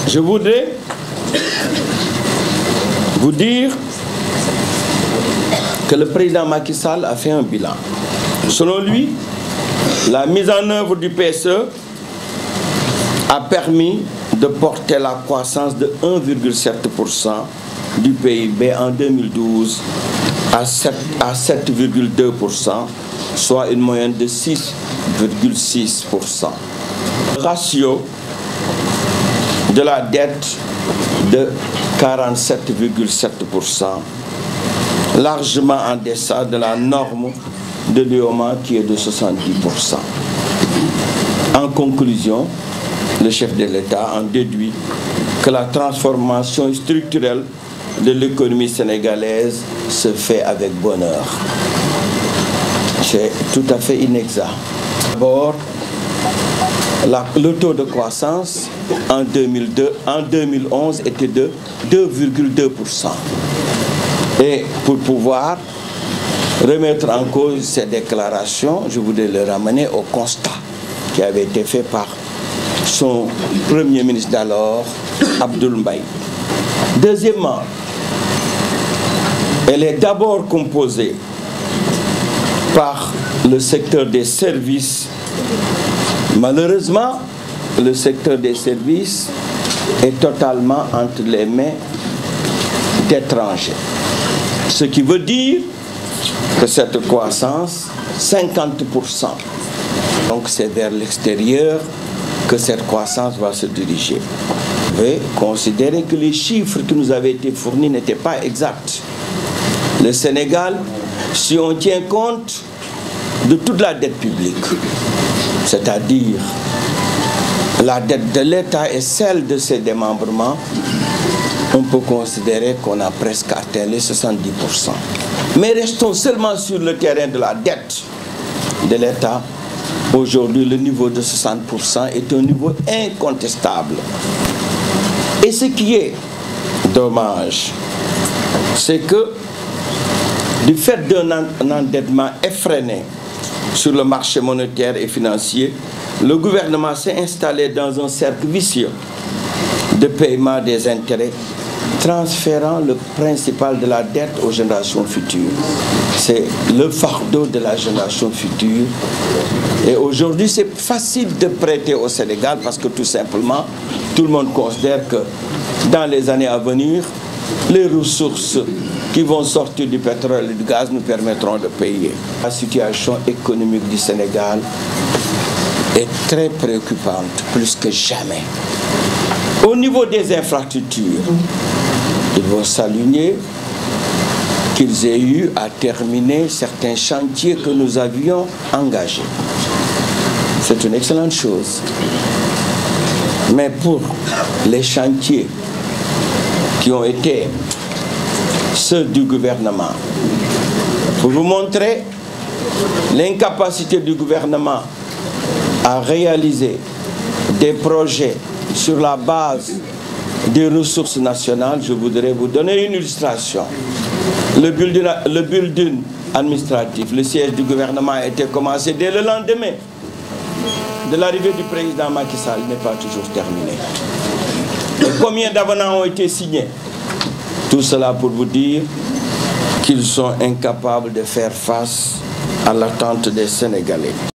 Je voudrais vous dire que le président Macky Sall a fait un bilan. Selon lui, la mise en œuvre du PSE a permis de porter la croissance de 1,7% du PIB en 2012 à 7,2%, soit une moyenne de 6,6%. Le ratio de la dette de 47,7%, largement en deçà de la norme de l'UEMOA qui est de 70%. En conclusion, le chef de l'État en déduit que la transformation structurelle de l'économie sénégalaise se fait avec bonheur. C'est tout à fait inexact. D'abord, le taux de croissance en 2011 était de 2,2%. Et pour pouvoir remettre en cause ces déclarations, je voudrais le ramener au constat qui avait été fait par son premier ministre d'alors, Abdoul Mbaye. Deuxièmement, elle est d'abord composée par le secteur des services. Malheureusement, le secteur des services est totalement entre les mains d'étrangers. Ce qui veut dire que cette croissance, 50%, donc c'est vers l'extérieur que cette croissance va se diriger. Vous pouvez considérer que les chiffres qui nous avaient été fournis n'étaient pas exacts. Le Sénégal, si on tient compte de toute la dette publique, c'est-à-dire la dette de l'État et celle de ses démembrements, on peut considérer qu'on a presque atteint les 70%. Mais restons seulement sur le terrain de la dette de l'État. Aujourd'hui, le niveau de 60% est un niveau incontestable. Et ce qui est dommage, c'est que du fait d'un endettement effréné sur le marché monétaire et financier, le gouvernement s'est installé dans un cercle vicieux de paiement des intérêts, transférant le principal de la dette aux générations futures. C'est le fardeau de la génération future. Et aujourd'hui, c'est facile de prêter au Sénégal parce que tout simplement, tout le monde considère que dans les années à venir, les ressources qui vont sortir du pétrole et du gaz nous permettront de payer. La situation économique du Sénégal est très préoccupante, plus que jamais. Au niveau des infrastructures, il faut saluer qu'ils aient eu à terminer certains chantiers que nous avions engagés. C'est une excellente chose. Mais pour les chantiers qui ont été ceux du gouvernement, pour vous montrer l'incapacité du gouvernement à réaliser des projets sur la base des ressources nationales, je voudrais vous donner une illustration. Le building administratif, le siège du gouvernement a été commencé dès le lendemain de l'arrivée du président Macky Sall, n'est pas toujours terminé. Et combien d'avenants ont été signés? Tout cela pour vous dire qu'ils sont incapables de faire face à l'attente des Sénégalais.